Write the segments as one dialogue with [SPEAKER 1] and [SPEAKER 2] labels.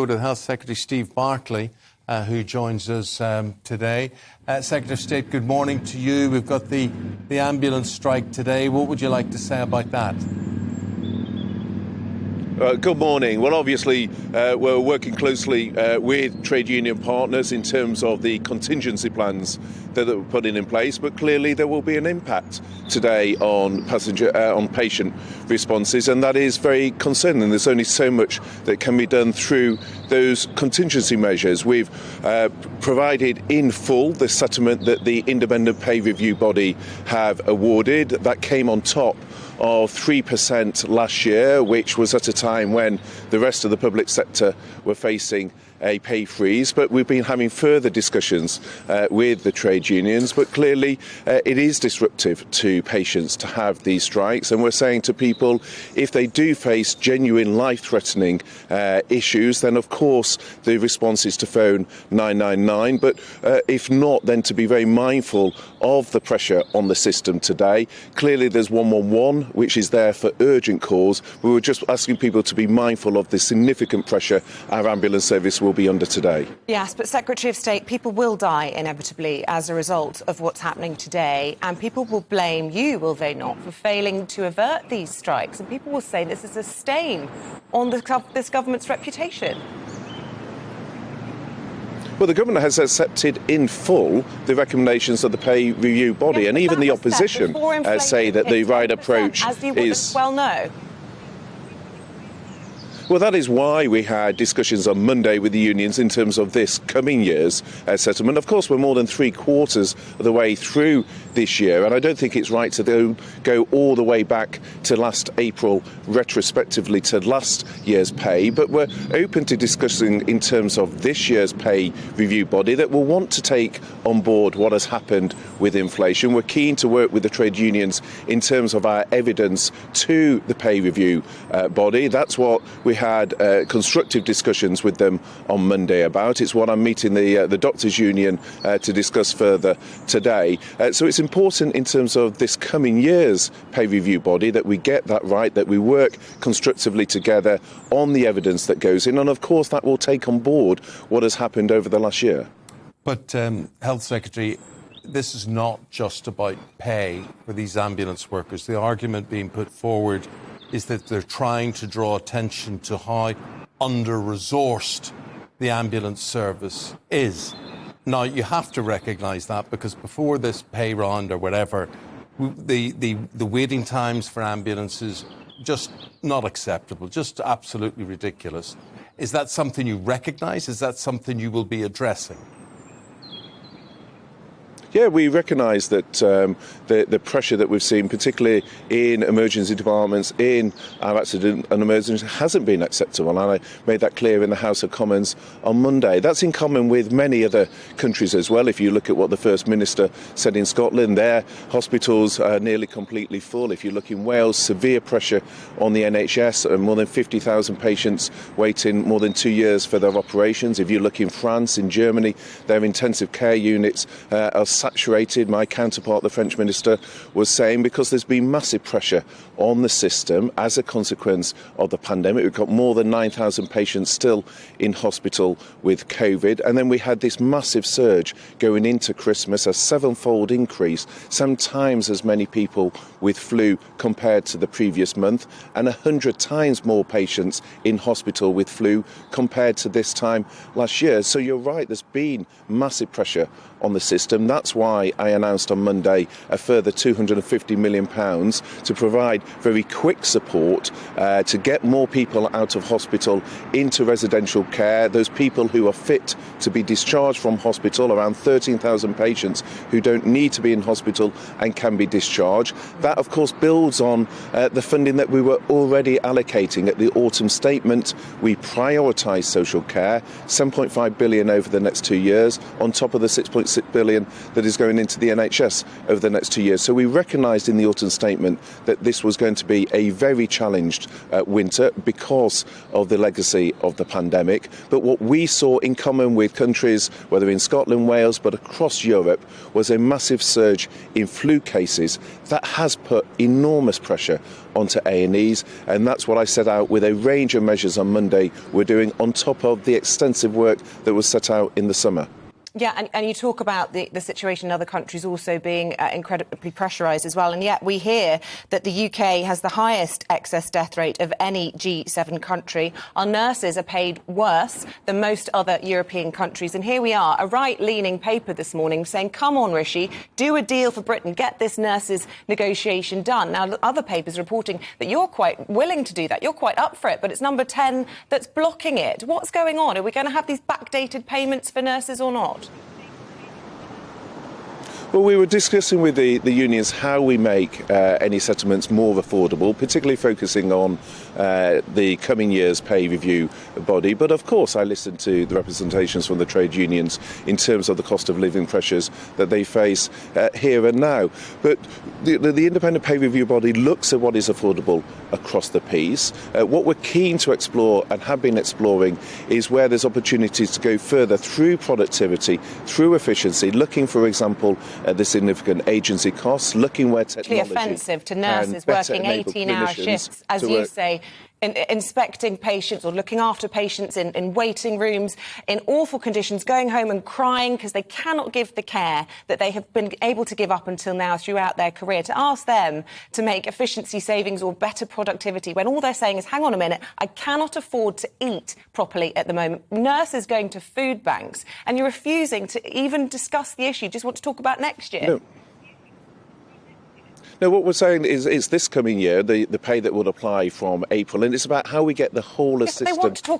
[SPEAKER 1] go to Health Secretary Steve Barclay, who joins us today. Secretary of State, good morning to you. We've got the ambulance strike today. What would you like to say about that?
[SPEAKER 2] Good morning. Well, obviously, we're working closely with trade union partners in terms of the contingency plans that we're putting in place, but clearly there will be an impact today on patient responses, and that is very concerning. There's only so much that can be done through those contingency measures. We've provided in full the settlement that the independent pay review body have awarded. That came on top of 3% last year, which was at a time when the rest of the public sector were facing a pay freeze. But we've been having further discussions with the trade unions, but clearly it is disruptive to patients to have these strikes, and we're saying to people, if they do face genuine life-threatening issues, then of course the response is to phone 999, but if not, then to be very mindful of the pressure on the system today. Clearly there's 111, which is there for urgent calls. We were just asking people to be mindful of the significant pressure our ambulance service will be under today.
[SPEAKER 3] Yes, but Secretary of State, people will die inevitably as a result of what's happening today, and people will blame you, will they not, for failing to avert these strikes, and people will say this is a stain on this government's reputation.
[SPEAKER 2] Well, the government has accepted in full the recommendations of the pay review body, yes, and even the opposition say that the right approach is...
[SPEAKER 3] well, no.
[SPEAKER 2] Well, that is why we had discussions on Monday with the unions in terms of this coming year's settlement. Of course, we're more than 3/4 of the way through this year, and I don't think it's right to go all the way back to last April, retrospectively to last year's pay, but we're open to discussing in terms of this year's pay review body that will want to take on board what has happened with inflation. We're keen to work with the trade unions in terms of our evidence to the pay review body. That's what we had constructive discussions with them on Monday about. It's what I'm meeting the Doctors' Union to discuss further today. So it's important in terms of this coming year's pay review body that we get that right, that we work constructively together on the evidence that goes in, and of course that will take on board what has happened over the last year.
[SPEAKER 1] But Health Secretary, this is not just about pay for these ambulance workers. The argument being put forward is that they're trying to draw attention to how under-resourced the ambulance service is. Now, you have to recognise that, because before this pay round or whatever, the waiting times for ambulances just not acceptable, just absolutely ridiculous. Is that something you recognise? Is that something you will be addressing?
[SPEAKER 2] Yeah, we recognise that the pressure that we've seen, particularly in emergency departments, in our accident and emergency, hasn't been acceptable. And I made that clear in the House of Commons on Monday. That's in common with many other countries as well. If you look at what the First Minister said in Scotland, their hospitals are nearly completely full. If you look in Wales, severe pressure on the NHS, more than 50,000 patients waiting more than 2 years for their operations. If you look in France, in Germany, their intensive care units are saturated. My counterpart, the French Minister, was saying because there's been massive pressure on the system as a consequence of the pandemic. We've got more than 9,000 patients still in hospital with COVID, and then we had this massive surge going into Christmas, a 7-fold increase, sometimes as many people with flu compared to the previous month, and 100 times more patients in hospital with flu compared to this time last year. So you're right, there's been massive pressure on the system. That's why I announced on Monday a further £250 million to provide very quick support to get more people out of hospital into residential care, those people who are fit to be discharged from hospital, around 13,000 patients who don't need to be in hospital and can be discharged. That, of course, builds on the funding that we were already allocating at the autumn statement. We prioritise social care, £7.5 billion over the next 2 years, on top of the £6.6 billion that is going into the NHS over the next 2 years. So we recognised in the autumn statement that this was going to be a very challenged winter because of the legacy of the pandemic. But what we saw in common with countries, whether in Scotland, Wales, but across Europe, was a massive surge in flu cases that has put enormous pressure onto A&Es, and that's what I set out with a range of measures on Monday we're doing on top of the extensive work that was set out in the summer.
[SPEAKER 3] Yeah, and you talk about the situation in other countries also being incredibly pressurised as well, and yet we hear that the UK has the highest excess death rate of any G7 country. Our nurses are paid worse than most other European countries, and here we are, a right-leaning paper this morning saying, come on, Rishi, do a deal for Britain, get this nurses negotiation done. Now, other papers are reporting that you're quite willing to do that, you're quite up for it, but it's number 10 that's blocking it. What's going on? Are we going to have these backdated payments for nurses or not?
[SPEAKER 2] Well, we were discussing with the unions how we make any settlements more affordable, particularly focusing on the coming year's pay review body. But of course, I listened to the representations from the trade unions in terms of the cost of living pressures that they face here and now. But the independent pay review body looks at what is affordable across the piece. What we're keen to explore and have been exploring is where there's opportunities to go further through productivity, through efficiency, looking, for example, at the significant agency costs, looking where technology...
[SPEAKER 3] It's offensive to nurses working 18-hour shifts, as you say, inspecting patients or looking after patients in waiting rooms in awful conditions, going home and crying because they cannot give the care that they have been able to give up until now throughout their career. To ask them to make efficiency savings or better productivity when all they're saying is, hang on a minute, I cannot afford to eat properly at the moment. Nurses going to food banks, and you're refusing to even discuss the issue, just want to talk about next year.
[SPEAKER 2] No, what we're saying is it's this coming year, the pay that would apply from April, and it's about how we get the whole of system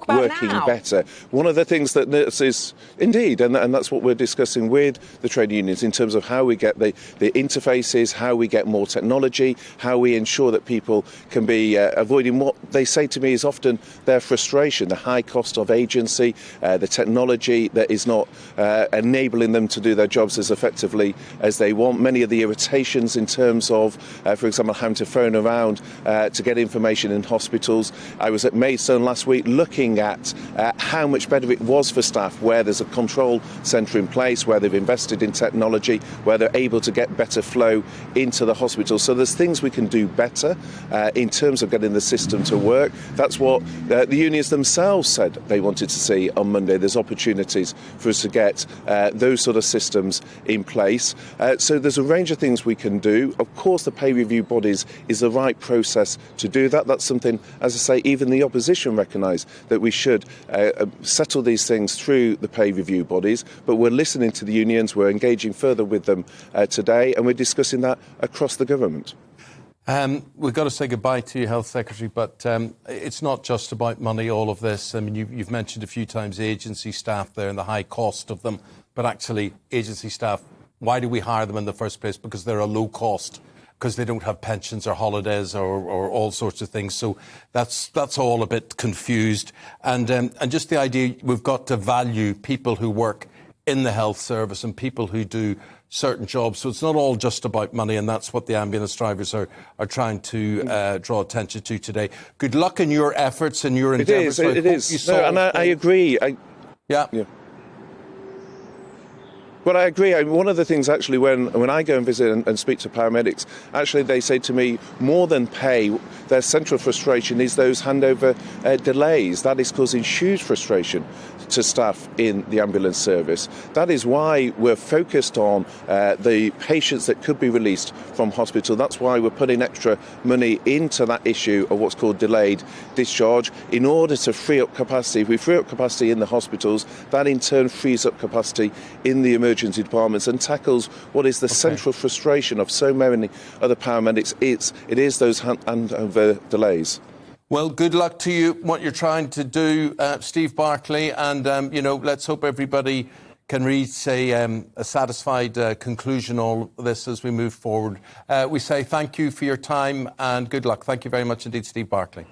[SPEAKER 2] working better. One of the things that nurses, indeed, and that's what we're discussing with the trade unions in terms of how we get the interfaces, how we get more technology, how we ensure that people can be avoiding what they say to me is often their frustration, the high cost of agency, the technology that is not enabling them to do their jobs as effectively as they want, many of the irritations in terms of for example, having to phone around to get information in hospitals. I was at Maidstone last week looking at how much better it was for staff, where there's a control centre in place, where they've invested in technology, where they're able to get better flow into the hospital. So there's things we can do better in terms of getting the system to work. That's what the unions themselves said they wanted to see on Monday. There's opportunities for us to get those sort of systems in place. So there's a range of things we can do. Of course, the pay review bodies is the right process to do that. That's something, as I say, even the opposition recognise that we should settle these things through the pay review bodies. But we're listening to the unions, we're engaging further with them today, and we're discussing that across the government.
[SPEAKER 1] We've got to say goodbye to you, Health Secretary, but it's not just about money, all of this. I mean, you've mentioned a few times agency staff there and the high cost of them, but actually agency staff, why do we hire them in the first place? Because they're a low cost, because they don't have pensions or holidays or all sorts of things. So that's all a bit confused. And just the idea we've got to value people who work in the health service and people who do certain jobs. So it's not all just about money, and that's what the ambulance drivers are trying to draw attention to today. Good luck in your efforts and your endeavours.
[SPEAKER 2] It is. No, and I agree. Yeah. Well, I agree. One of the things, actually, when I go and visit and speak to paramedics, actually they say to me, more than pay, their central frustration is those handover delays. That is causing huge frustration to staff in the ambulance service. That is why we're focused on the patients that could be released from hospital. That's why we're putting extra money into that issue of what's called delayed discharge in order to free up capacity. If we free up capacity in the hospitals, that in turn frees up capacity in the emergency departments and tackles what is the central frustration of so many other paramedics. It is those handover delays.
[SPEAKER 1] Well, good luck to you, what you're trying to do, Steve Barclay, and, let's hope everybody can reach a satisfied conclusion all this as we move forward. We say thank you for your time and good luck. Thank you very much indeed, Steve Barclay.